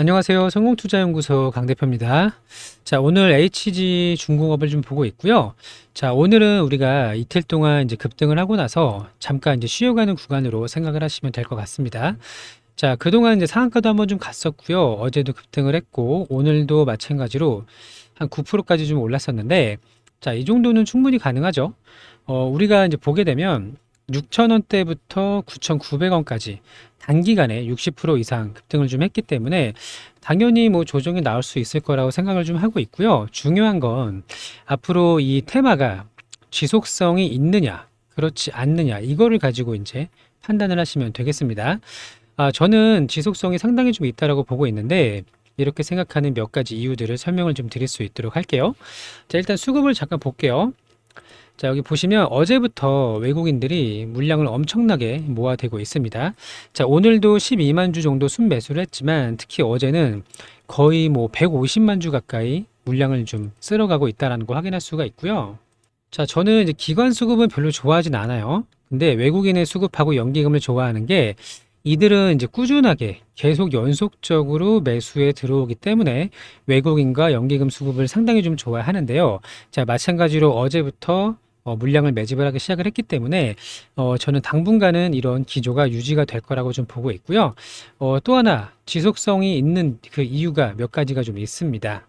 안녕하세요. 성공투자연구소 강 대표입니다. 자, 오늘 HG 중공업을 좀 보고 있고요. 자, 오늘은 우리가 이틀 동안 이제 급등을 하고 나서 잠깐 이제 쉬어가는 구간으로 생각을 하시면 될 것 같습니다. 자, 그동안 이제 상한가도 한번 좀 갔었고요. 어제도 급등을 했고, 오늘도 마찬가지로 한 9%까지 좀 올랐었는데, 자, 이 정도는 충분히 가능하죠. 우리가 이제 보게 되면 6,000원대부터 9,900원까지 단기간에 60% 이상 급등을 좀 했기 때문에 당연히 뭐 조정이 나올 수 있을 거라고 생각을 좀 하고 있고요. 중요한 건 앞으로 이 테마가 지속성이 있느냐, 그렇지 않느냐, 이거를 가지고 이제 판단을 하시면 되겠습니다. 저는 지속성이 상당히 좀 있다라고 보고 있는데 이렇게 생각하는 몇 가지 이유들을 설명을 좀 드릴 수 있도록 할게요. 자, 일단 수급을 잠깐 볼게요. 자, 여기 보시면 어제부터 외국인들이 물량을 엄청나게 모아대고 있습니다. 자, 오늘도 12만 주 정도 순매수를 했지만 특히 어제는 거의 뭐 150만 주 가까이 물량을 좀 쓸어가고 있다는 거 확인할 수가 있고요. 자, 저는 이제 기관 수급은 별로 좋아하진 않아요. 근데 외국인의 수급하고 연기금을 좋아하는 게 이들은 이제 꾸준하게 계속 연속적으로 매수에 들어오기 때문에 외국인과 연기금 수급을 상당히 좀 좋아하는데요. 자, 마찬가지로 어제부터 물량을 매집을 하기 시작을 했기 때문에 저는 당분간은 이런 기조가 유지가 될 거라고 좀 보고 있고요. 또 하나 지속성이 있는 그 이유가 몇 가지가 좀 있습니다.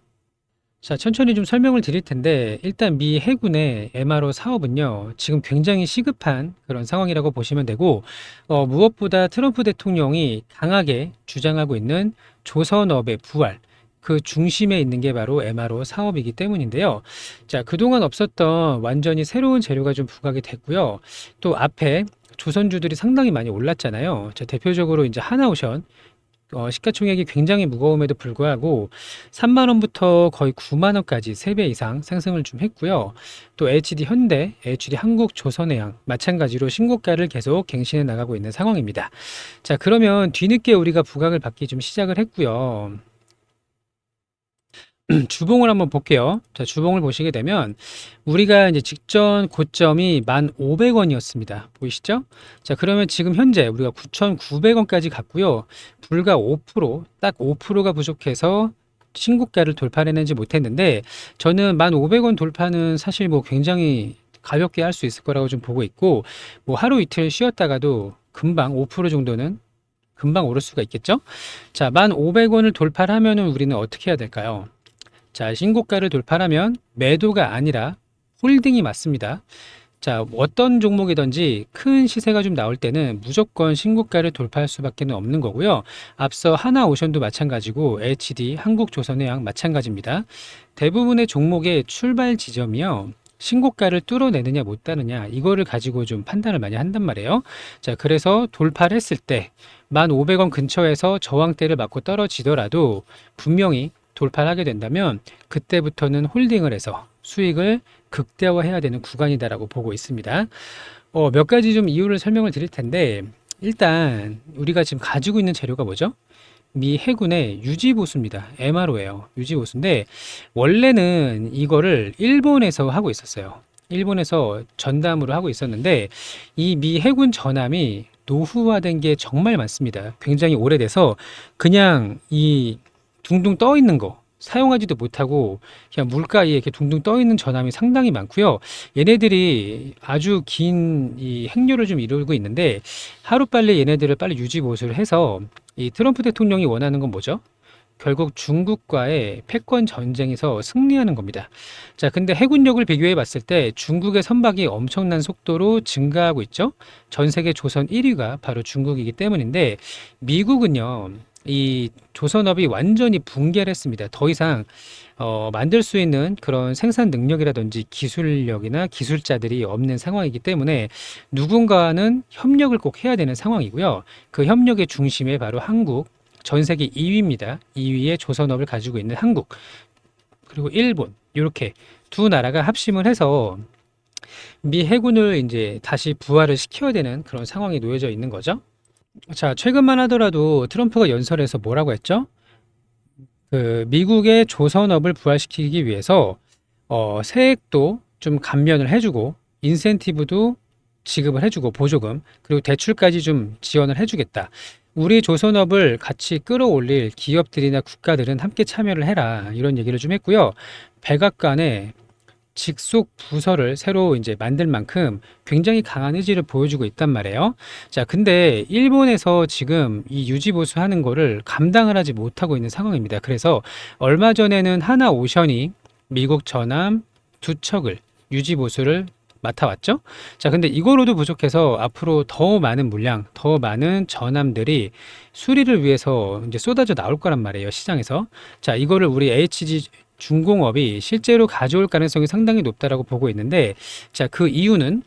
자, 천천히 좀 설명을 드릴 텐데, 일단 미 해군의 MRO 사업은요, 지금 굉장히 시급한 그런 상황이라고 보시면 되고, 무엇보다 트럼프 대통령이 강하게 주장하고 있는 조선업의 부활, 그 중심에 있는 게 바로 MRO 사업이기 때문인데요. 자, 그동안 없었던 완전히 새로운 재료가 좀 부각이 됐고요. 또 앞에 조선주들이 상당히 많이 올랐잖아요. 자, 대표적으로 이제 하나오션, 시가총액이 굉장히 무거움에도 불구하고 3만 원부터 거의 9만 원까지 3배 이상 상승을 좀 했고요. 또 HD 현대, HD 한국 조선해양 마찬가지로 신고가를 계속 갱신해 나가고 있는 상황입니다. 자, 그러면 뒤늦게 우리가 부각을 받기 좀 시작을 했고요. 주봉을 한번 볼게요. 자, 주봉을 보시게 되면 우리가 이제 직전 고점이 1,500원이었습니다. 보이시죠? 자, 그러면 지금 현재 우리가 9,900원까지 갔고요. 불과 5%, 딱 5%가 부족해서 신고가를 돌파해내지 못했는데 저는 1,500원 돌파는 사실 뭐 굉장히 가볍게 할 수 있을 거라고 좀 보고 있고 뭐 하루 이틀 쉬었다가도 금방 5% 정도는 금방 오를 수가 있겠죠? 자, 1,500원을 돌파를 하면은 우리는 어떻게 해야 될까요? 자, 신고가를 돌파하면 매도가 아니라 홀딩이 맞습니다. 자, 어떤 종목이든지 큰 시세가 좀 나올 때는 무조건 신고가를 돌파할 수밖에 없는 거고요. 앞서 하나오션도 마찬가지고 HD, 한국조선해양 마찬가지입니다. 대부분의 종목의 출발 지점이요. 신고가를 뚫어내느냐 못 따느냐 이거를 가지고 좀 판단을 많이 한단 말이에요. 자, 그래서 돌파를 했을 때 1,500원 근처에서 저항대를 맞고 떨어지더라도 분명히 돌파를 하게 된다면 그때부터는 홀딩을 해서 수익을 극대화해야 되는 구간이다라고 보고 있습니다. 몇 가지 좀 이유를 설명을 드릴 텐데 일단 우리가 지금 가지고 있는 재료가 뭐죠? 미 해군의 유지보수입니다. MRO예요. 유지보수인데 원래는 이거를 일본에서 하고 있었어요. 일본에서 전담으로 하고 있었는데 이 미 해군 전함이 노후화된 게 정말 많습니다. 굉장히 오래돼서 그냥 이 둥둥 떠 있는 거 사용하지도 못하고 그냥 물가에 이렇게 둥둥 떠 있는 전함이 상당히 많고요. 얘네들이 아주 긴 이 행렬을 좀 이루고 있는데 하루빨리 얘네들을 빨리 유지 보수를 해서 이 트럼프 대통령이 원하는 건 뭐죠? 결국 중국과의 패권 전쟁에서 승리하는 겁니다. 자, 근데 해군력을 비교해 봤을 때 중국의 선박이 엄청난 속도로 증가하고 있죠. 전 세계 조선 1위가 바로 중국이기 때문인데 미국은요. 이 조선업이 완전히 붕괴를 했습니다. 더 이상 만들 수 있는 그런 생산 능력이라든지 기술력이나 기술자들이 없는 상황이기 때문에 누군가는 협력을 꼭 해야 되는 상황이고요. 그 협력의 중심에 바로 한국, 전 세계 2위입니다. 2위의 조선업을 가지고 있는 한국, 그리고 일본, 이렇게 두 나라가 합심을 해서 미 해군을 이제 다시 부활을 시켜야 되는 그런 상황이 놓여져 있는 거죠. 자, 최근만 하더라도 트럼프가 연설에서 뭐라고 했죠? 그 미국의 조선업을 부활시키기 위해서 세액도 좀 감면을 해주고 인센티브도 지급을 해주고 보조금 그리고 대출까지 좀 지원을 해주겠다. 우리 조선업을 같이 끌어올릴 기업들이나 국가들은 함께 참여를 해라. 이런 얘기를 좀 했고요. 백악관에 직속 부서를 새로 이제 만들 만큼 굉장히 강한 의지를 보여주고 있단 말이에요. 자, 근데 일본에서 지금 이 유지보수 하는 거를 감당을 하지 못하고 있는 상황입니다. 그래서 얼마 전에는 하나오션이 미국 전함 두 척을 유지보수를 맡아왔죠. 자, 근데 이거로도 부족해서 앞으로 더 많은 물량, 더 많은 전함들이 수리를 위해서 이제 쏟아져 나올 거란 말이에요, 시장에서. 자, 이거를 우리 HG 중공업이 실제로 가져올 가능성이 상당히 높다라고 보고 있는데, 자, 그 이유는,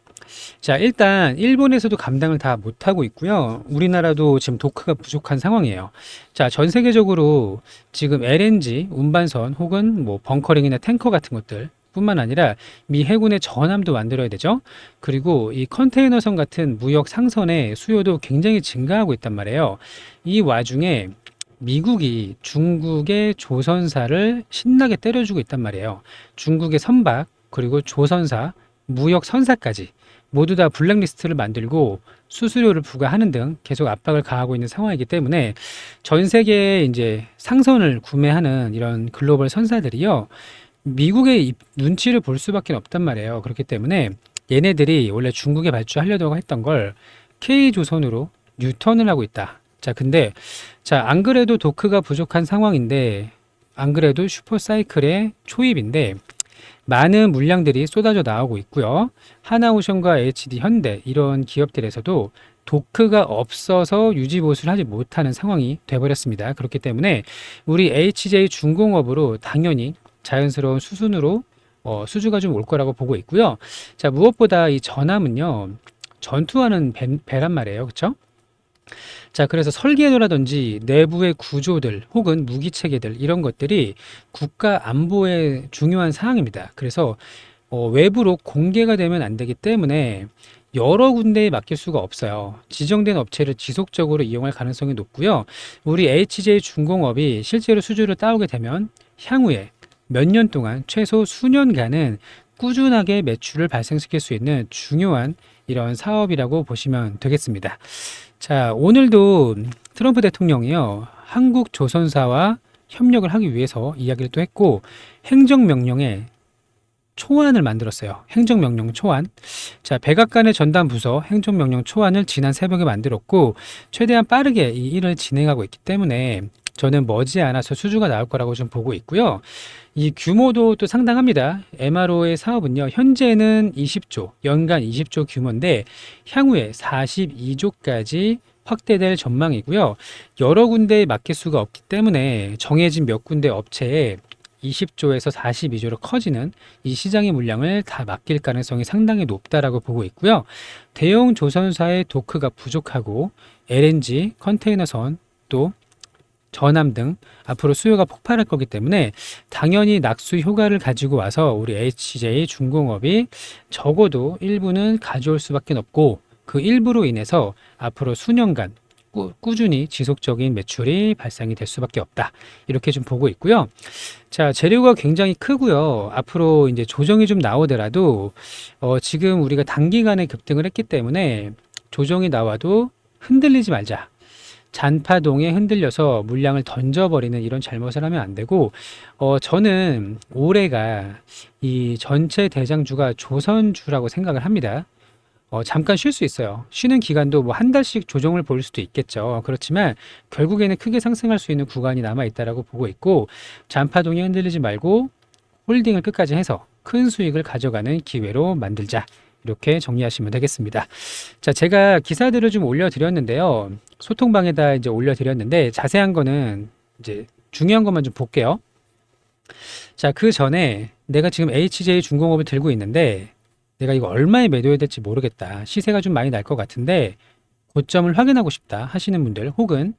자, 일단 일본에서도 감당을 다 못하고 있고요. 우리나라도 지금 도크가 부족한 상황이에요. 자, 전 세계적으로 지금 LNG 운반선 혹은 뭐 벙커링이나 탱커 같은 것들 뿐만 아니라 미 해군의 전함도 만들어야 되죠. 그리고 이 컨테이너선 같은 무역 상선의 수요도 굉장히 증가하고 있단 말이에요. 이 와중에 미국이 중국의 조선사를 신나게 때려주고 있단 말이에요. 중국의 선박, 그리고 조선사, 무역 선사까지 모두 다 블랙리스트를 만들고 수수료를 부과하는 등 계속 압박을 가하고 있는 상황이기 때문에 전 세계에 이제 상선을 구매하는 이런 글로벌 선사들이요. 미국의 눈치를 볼 수밖에 없단 말이에요. 그렇기 때문에 얘네들이 원래 중국에 발주하려고 했던 걸 K조선으로 뉴턴을 하고 있다. 자, 근데 자, 안 그래도 도크가 부족한 상황인데 안 그래도 슈퍼사이클의 초입인데 많은 물량들이 쏟아져 나오고 있고요. 하나오션과 HD 현대 이런 기업들에서도 도크가 없어서 유지보수를 하지 못하는 상황이 돼버렸습니다. 그렇기 때문에 우리 HJ 중공업으로 당연히 자연스러운 수순으로 수주가 좀 올 거라고 보고 있고요. 자, 무엇보다 이 전함은요, 전투하는 배란 말이에요. 그렇죠? 자, 그래서 설계도라든지 내부의 구조들 혹은 무기 체계들 이런 것들이 국가 안보에 중요한 사항입니다. 그래서 외부로 공개가 되면 안 되기 때문에 여러 군데에 맡길 수가 없어요. 지정된 업체를 지속적으로 이용할 가능성이 높고요. 우리 HJ 중공업이 실제로 수주를 따오게 되면 향후에 몇 년 동안 최소 수년간은 꾸준하게 매출을 발생시킬 수 있는 중요한 이런 사업이라고 보시면 되겠습니다. 자, 오늘도 트럼프 대통령이요, 한국 조선사와 협력을 하기 위해서 이야기를 또 했고, 행정명령에 초안을 만들었어요. 행정명령 초안. 자, 백악관의 전담 부서 행정명령 초안을 지난 새벽에 만들었고, 최대한 빠르게 이 일을 진행하고 있기 때문에 저는 머지않아서 수주가 나올 거라고 좀 보고 있고요. 이 규모도 또 상당합니다. MRO의 사업은요, 현재는 20조, 연간 20조 규모인데 향후에 42조까지 확대될 전망이고요. 여러 군데에 맡길 수가 없기 때문에 정해진 몇 군데 업체에 20조에서 42조로 커지는 이 시장의 물량을 다 맡길 가능성이 상당히 높다라고 보고 있고요. 대형 조선사의 도크가 부족하고 LNG, 컨테이너선, 또 전함 등 앞으로 수요가 폭발할 거기 때문에 당연히 낙수 효과를 가지고 와서 우리 HJ 중공업이 적어도 일부는 가져올 수밖에 없고 그 일부로 인해서 앞으로 수년간 꾸준히 지속적인 매출이 발생이 될 수밖에 없다. 이렇게 좀 보고 있고요. 자, 재료가 굉장히 크고요. 앞으로 이제 조정이 좀 나오더라도 지금 우리가 단기간에 급등을 했기 때문에 조정이 나와도 흔들리지 말자. 잔파동에 흔들려서 물량을 던져버리는 이런 잘못을 하면 안 되고, 저는 올해가 이 전체 대장주가 조선주라고 생각을 합니다. 잠깐 쉴 수 있어요. 쉬는 기간도 뭐 한 달씩 조정을 볼 수도 있겠죠. 그렇지만 결국에는 크게 상승할 수 있는 구간이 남아 있다라고 보고 있고, 잔파동에 흔들리지 말고 홀딩을 끝까지 해서 큰 수익을 가져가는 기회로 만들자. 이렇게 정리하시면 되겠습니다. 자, 제가 기사들을 좀 올려드렸는데요. 소통방에다 이제 올려드렸는데 자세한 거는 이제 중요한 것만 좀 볼게요. 자, 그 전에 내가 지금 HJ 중공업을 들고 있는데 내가 이거 얼마에 매도해야 될지 모르겠다. 시세가 좀 많이 날 것 같은데 고점을 확인하고 싶다 하시는 분들, 혹은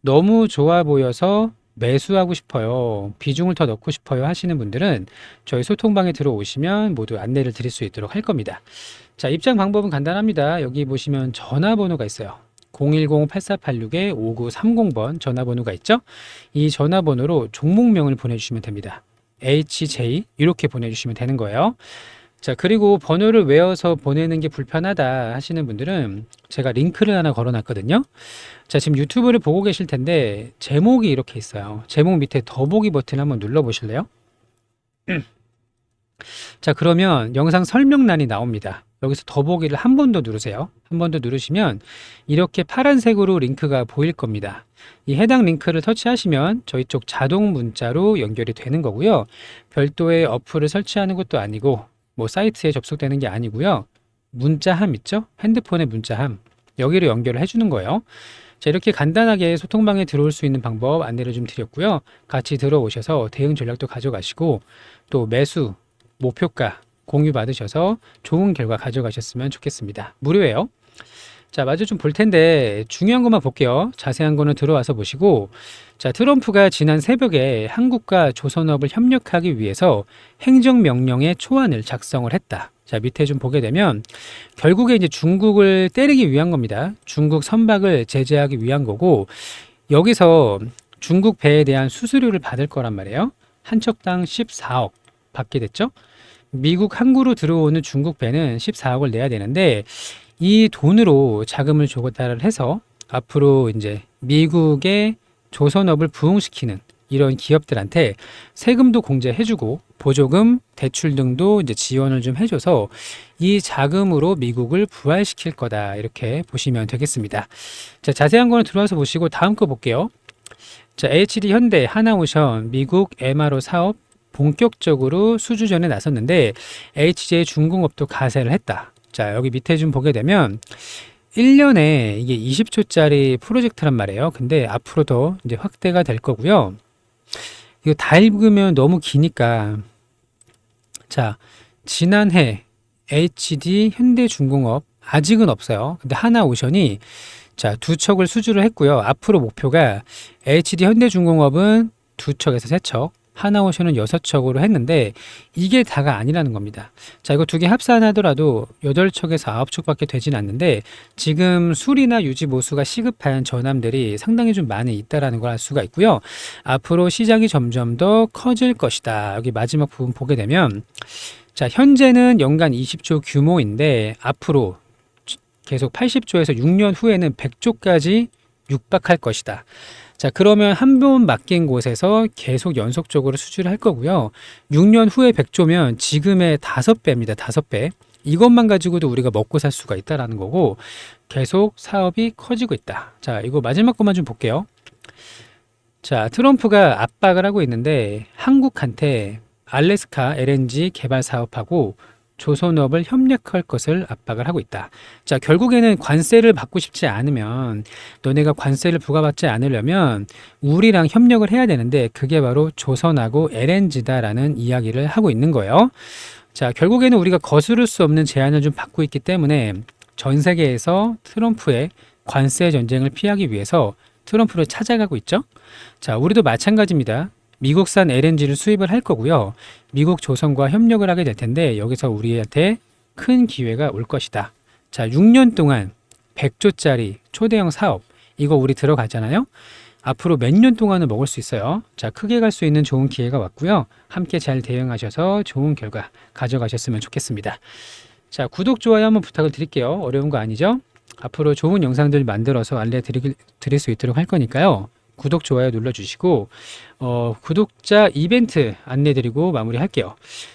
너무 좋아 보여서 매수하고 싶어요, 비중을 더 넣고 싶어요 하시는 분들은 저희 소통방에 들어오시면 모두 안내를 드릴 수 있도록 할 겁니다. 자, 입장 방법은 간단합니다. 여기 보시면 전화번호가 있어요. 010-8486-5930번 전화번호가 있죠. 이 전화번호로 종목명을 보내주시면 됩니다. HJ 이렇게 보내주시면 되는 거예요. 자, 그리고 번호를 외워서 보내는 게 불편하다 하시는 분들은 제가 링크를 하나 걸어 놨거든요. 자, 지금 유튜브를 보고 계실 텐데 제목이 이렇게 있어요. 제목 밑에 더보기 버튼 한번 눌러 보실래요? 자, 그러면 영상 설명란이 나옵니다. 여기서 더보기를 한 번 더 누르세요. 한 번 더 누르시면 이렇게 파란색으로 링크가 보일 겁니다. 이 해당 링크를 터치하시면 저희 쪽 자동 문자로 연결이 되는 거고요. 별도의 어플을 설치하는 것도 아니고 뭐 사이트에 접속되는 게 아니고요. 문자함 있죠? 핸드폰의 문자함. 여기로 연결을 해주는 거예요. 자, 이렇게 간단하게 소통방에 들어올 수 있는 방법 안내를 좀 드렸고요. 같이 들어오셔서 대응 전략도 가져가시고 또 매수, 목표가 공유 받으셔서 좋은 결과 가져가셨으면 좋겠습니다. 무료예요. 자, 마저 좀 볼 텐데 중요한 것만 볼게요. 자세한 거는 들어와서 보시고, 자, 트럼프가 지난 새벽에 한국과 조선업을 협력하기 위해서 행정명령의 초안을 작성을 했다. 자, 밑에 좀 보게 되면 결국에 이제 중국을 때리기 위한 겁니다. 중국 선박을 제재하기 위한 거고, 여기서 중국 배에 대한 수수료를 받을 거란 말이에요. 한 척당 14억 받게 됐죠. 미국 항구로 들어오는 중국 배는 14억을 내야 되는데 이 돈으로 자금을 조달을 해서 앞으로 이제 미국의 조선업을 부흥시키는 이런 기업들한테 세금도 공제해주고 보조금, 대출 등도 이제 지원을 좀 해줘서 이 자금으로 미국을 부활시킬 거다 이렇게 보시면 되겠습니다. 자, 자세한 거는 들어와서 보시고 다음 거 볼게요. 자, HD 현대, 하나오션, 미국 MRO 사업 본격적으로 수주전에 나섰는데 HJ 중공업도 가세를 했다. 자, 여기 밑에 좀 보게 되면 1년에 이게 20조짜리 프로젝트란 말이에요. 근데 앞으로 더 이제 확대가 될 거고요. 이거 다 읽으면 너무 기니까 자, 지난해 HD 현대중공업 아직은 없어요. 근데 하나오션이 자, 2척을 수주를 했고요. 앞으로 목표가 HD 현대중공업은 2척에서 3척, 하나오션은 6척으로 했는데 이게 다가 아니라는 겁니다. 자, 이거 두 개 합산하더라도 8척에서 9척밖에 되진 않는데 지금 수리나 유지 보수가 시급한 전함들이 상당히 좀 많이 있다라는 걸 알 수가 있고요. 앞으로 시장이 점점 더 커질 것이다. 여기 마지막 부분 보게 되면 자, 현재는 연간 20조 규모인데 앞으로 계속 80조에서 6년 후에는 100조까지 육박할 것이다. 자, 그러면 한 번 맡긴 곳에서 계속 연속적으로 수주를 할 거고요. 6년 후에 100조면 지금의 5배입니다. 5배. 이것만 가지고도 우리가 먹고 살 수가 있다라는 거고 계속 사업이 커지고 있다. 자, 이거 마지막 것만 좀 볼게요. 자, 트럼프가 압박을 하고 있는데 한국한테 알래스카 LNG 개발 사업하고 조선업을 협력할 것을 압박을 하고 있다. 자, 결국에는 관세를 받고 싶지 않으면 너네가 관세를 부과받지 않으려면 우리랑 협력을 해야 되는데 그게 바로 조선하고 LNG다라는 이야기를 하고 있는 거예요. 자, 결국에는 우리가 거스를 수 없는 제한을 좀 받고 있기 때문에 전 세계에서 트럼프의 관세 전쟁을 피하기 위해서 트럼프를 찾아가고 있죠. 자, 우리도 마찬가지입니다. 미국산 LNG를 수입을 할 거고요. 미국 조선과 협력을 하게 될 텐데 여기서 우리한테 큰 기회가 올 것이다. 자, 6년 동안 100조짜리 초대형 사업 이거 우리 들어가잖아요. 앞으로 몇 년 동안은 먹을 수 있어요. 자, 크게 갈 수 있는 좋은 기회가 왔고요. 함께 잘 대응하셔서 좋은 결과 가져가셨으면 좋겠습니다. 자, 구독, 좋아요 한번 부탁을 드릴게요. 어려운 거 아니죠? 앞으로 좋은 영상들 만들어서 알려드릴 수 있도록 할 거니까요. 구독, 좋아요 눌러주시고 구독자 이벤트 안내드리고 마무리할게요.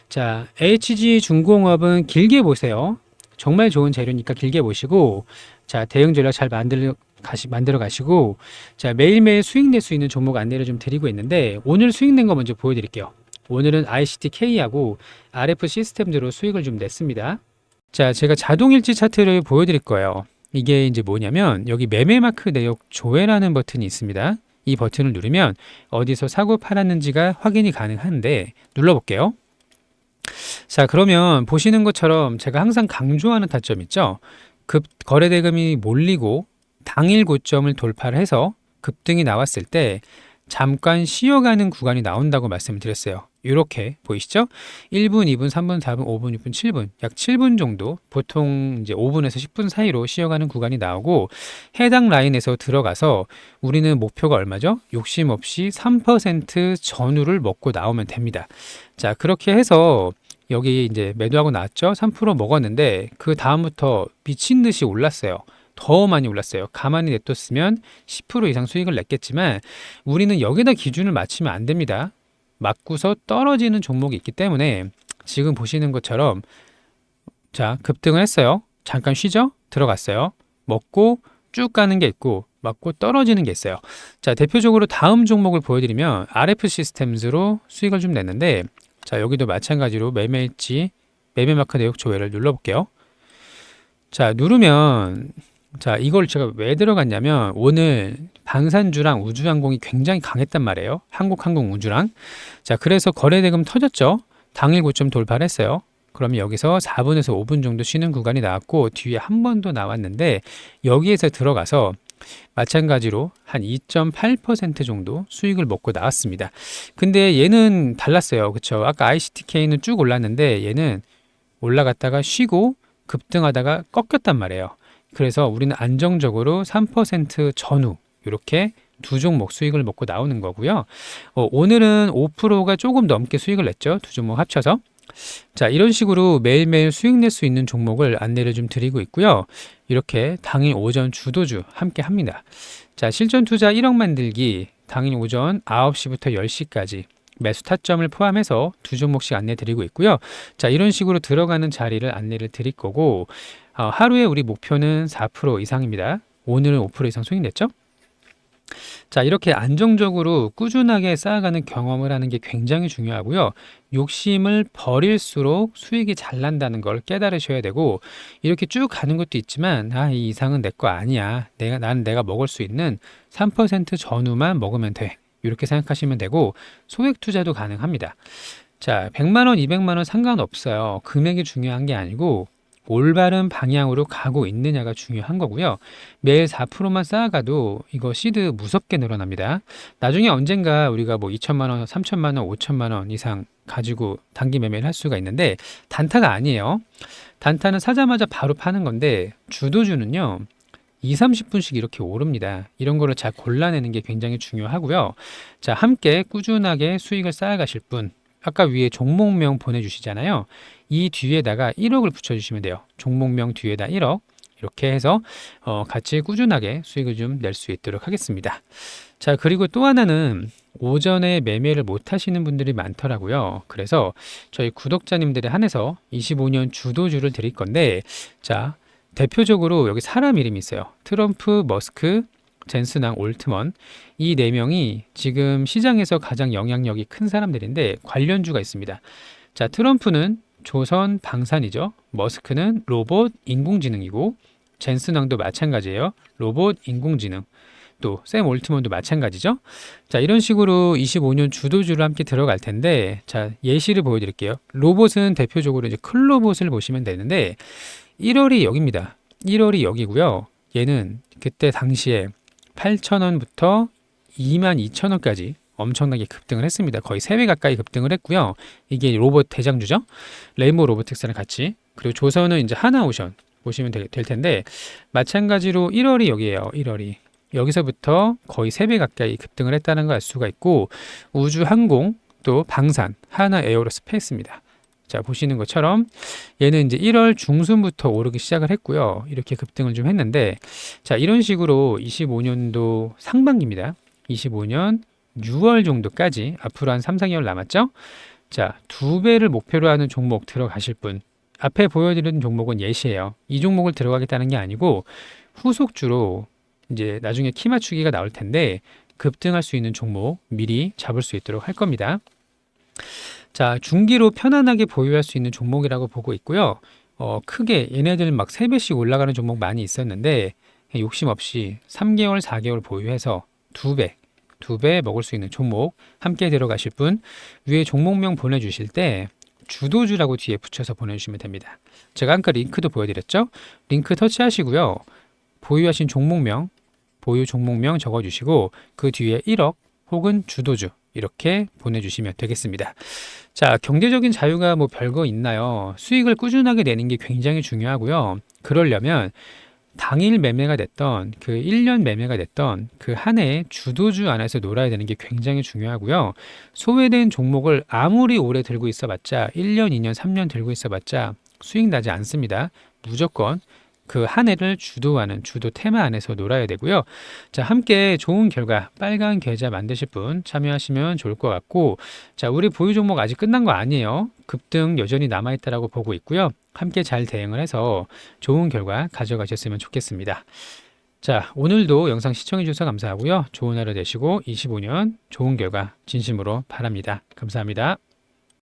자, HG 중공업은 길게 보세요. 정말 좋은 재료니까 길게 보시고 자, 대응 전략 잘 만들어 가시고 자, 매일매일 수익 낼 수 있는 종목 안내를 좀 드리고 있는데 오늘 수익 낸 거 먼저 보여드릴게요. 오늘은 ICT-K하고 RF 시스템으로 수익을 좀 냈습니다. 자, 제가 자동일지 차트를 보여드릴 거예요. 이게 이제 뭐냐면 여기 매매마크 내역 조회라는 버튼이 있습니다. 이 버튼을 누르면 어디서 사고 팔았는지가 확인이 가능한데 눌러볼게요. 자, 그러면 보시는 것처럼 제가 항상 강조하는 타점 있죠. 거래 대금이 몰리고 당일 고점을 돌파를 해서 급등이 나왔을 때 잠깐 쉬어가는 구간이 나온다고 말씀을 드렸어요. 이렇게 보이시죠? 1분, 2분, 3분, 4분, 5분, 6분, 7분 약 7분 정도 보통 이제 5분에서 10분 사이로 쉬어가는 구간이 나오고 해당 라인에서 들어가서 우리는 목표가 얼마죠? 욕심 없이 3% 전후를 먹고 나오면 됩니다. 자, 그렇게 해서 여기 이제 매도하고 나왔죠. 3% 먹었는데 그 다음부터 미친 듯이 올랐어요. 더 많이 올랐어요. 가만히 냅뒀으면 10% 이상 수익을 냈겠지만 우리는 여기다 기준을 맞추면 안 됩니다. 맞고서 떨어지는 종목이 있기 때문에 지금 보시는 것처럼 자, 급등을 했어요. 잠깐 쉬죠? 들어갔어요. 먹고 쭉 가는 게 있고 맞고 떨어지는 게 있어요. 자, 대표적으로 다음 종목을 보여드리면 RF 시스템즈로 수익을 좀 냈는데 자, 여기도 마찬가지로 매매일지 매매 마크 내역 조회를 눌러볼게요. 자, 누르면 자, 이걸 제가 왜 들어갔냐면 오늘 방산주랑 우주항공이 굉장히 강했단 말이에요. 한국항공 우주랑. 자, 그래서 거래대금 터졌죠. 당일 고점 돌파를 했어요. 그러면 여기서 4분에서 5분 정도 쉬는 구간이 나왔고 뒤에 한 번 더 나왔는데 여기에서 들어가서 마찬가지로 한 2.8% 정도 수익을 먹고 나왔습니다. 근데 얘는 달랐어요. 그쵸? 아까 ICTK는 쭉 올랐는데 얘는 올라갔다가 쉬고 급등하다가 꺾였단 말이에요. 그래서 우리는 안정적으로 3% 전후 이렇게 두 종목 수익을 먹고 나오는 거고요. 오늘은 5%가 조금 넘게 수익을 냈죠. 두 종목 합쳐서. 자, 이런 식으로 매일매일 수익 낼 수 있는 종목을 안내를 좀 드리고 있고요. 이렇게 당일 오전 주도주 함께 합니다. 자, 실전 투자 1억 만들기 당일 오전 9시부터 10시까지 매수 타점을 포함해서 두 종목씩 안내 드리고 있고요. 자, 이런 식으로 들어가는 자리를 안내를 드릴 거고 하루에 우리 목표는 4% 이상입니다. 오늘은 5% 이상 수익 냈죠? 자, 이렇게 안정적으로 꾸준하게 쌓아가는 경험을 하는 게 굉장히 중요하고요. 욕심을 버릴수록 수익이 잘 난다는 걸 깨달으셔야 되고 이렇게 쭉 가는 것도 있지만 이 이상은 내 거 아니야. 나는 내가 먹을 수 있는 3% 전후만 먹으면 돼. 이렇게 생각하시면 되고 소액 투자도 가능합니다. 자, 100만 원, 200만 원 상관없어요. 금액이 중요한 게 아니고 올바른 방향으로 가고 있느냐가 중요한 거고요. 매일 4%만 쌓아가도 이거 시드 무섭게 늘어납니다. 나중에 언젠가 우리가 뭐 2천만 원, 3천만 원, 5천만 원 이상 가지고 단기 매매를 할 수가 있는데 단타가 아니에요. 단타는 사자마자 바로 파는 건데 주도주는요. 2, 30분씩 이렇게 오릅니다. 이런 거를 잘 골라내는 게 굉장히 중요하고요. 자, 함께 꾸준하게 수익을 쌓아가실 분 아까 위에 종목명 보내주시잖아요. 이 뒤에다가 1억을 붙여주시면 돼요. 종목명 뒤에다 1억 이렇게 해서 같이 꾸준하게 수익을 좀 낼 수 있도록 하겠습니다. 자, 그리고 또 하나는 오전에 매매를 못 하시는 분들이 많더라고요. 그래서 저희 구독자님들에 한해서 25년 주도주를 드릴 건데 자, 대표적으로 여기 사람 이름이 있어요. 트럼프, 머스크, 젠슨왕, 올트먼 이 네 명이 지금 시장에서 가장 영향력이 큰 사람들인데 관련주가 있습니다. 자, 트럼프는 조선 방산이죠. 머스크는 로봇 인공지능이고 젠슨왕도 마찬가지예요. 로봇 인공지능. 또 샘 올트먼도 마찬가지죠. 자, 이런 식으로 25년 주도주를 함께 들어갈 텐데 자, 예시를 보여드릴게요. 로봇은 대표적으로 이제 클로봇을 보시면 되는데 1월이 여기입니다. 1월이 여기고요. 얘는 그때 당시에 8,000원부터 22,000원까지 엄청나게 급등을 했습니다. 거의 3배 가까이 급등을 했고요. 이게 로봇 대장주죠. 레인보우 로보틱스랑 같이. 그리고 조선은 이제 하나오션 보시면 될 텐데 마찬가지로 1월이 여기에요. 1월이. 여기서부터 거의 3배 가까이 급등을 했다는 걸 알 수가 있고 우주항공 또 방산 하나 에어로스페이스입니다. 자, 보시는 것처럼 얘는 이제 1월 중순부터 오르기 시작을 했고요. 이렇게 급등을 좀 했는데 자, 이런 식으로 25년도 상반기입니다. 25년 6월 정도까지 앞으로 한 3, 4개월 남았죠? 자, 2배를 목표로 하는 종목 들어가실 분 앞에 보여드린 종목은 예시예요. 이 종목을 들어가겠다는 게 아니고 후속주로 이제 나중에 키 맞추기가 나올 텐데 급등할 수 있는 종목 미리 잡을 수 있도록 할 겁니다. 자, 중기로 편안하게 보유할 수 있는 종목이라고 보고 있고요. 크게 얘네들 막 3배씩 올라가는 종목 많이 있었는데 욕심 없이 3개월, 4개월 보유해서 2배 먹을 수 있는 종목 함께 들어가실 분 위에 종목명 보내주실 때 주도주라고 뒤에 붙여서 보내주시면 됩니다. 제가 아까 링크도 보여드렸죠? 링크 터치하시고요. 보유하신 종목명, 보유 종목명 적어주시고 그 뒤에 1억 혹은 주도주 이렇게 보내주시면 되겠습니다. 자, 경제적인 자유가 뭐 별거 있나요? 수익을 꾸준하게 내는 게 굉장히 중요하고요. 그러려면 당일 매매가 됐던 그 1년 매매가 됐던 그 한 해의 주도주 안에서 놀아야 되는 게 굉장히 중요하고요. 소외된 종목을 아무리 오래 들고 있어봤자 1년, 2년, 3년 들고 있어봤자 수익 나지 않습니다. 무조건 그 한 해를 주도하는 주도 테마 안에서 놀아야 되고요. 자, 함께 좋은 결과 빨간 계좌 만드실 분 참여하시면 좋을 것 같고, 자, 우리 보유 종목 아직 끝난 거 아니에요. 급등 여전히 남아있다라고 보고 있고요. 함께 잘 대응을 해서 좋은 결과 가져가셨으면 좋겠습니다. 자, 오늘도 영상 시청해 주셔서 감사하고요. 좋은 하루 되시고 25년 좋은 결과 진심으로 바랍니다. 감사합니다.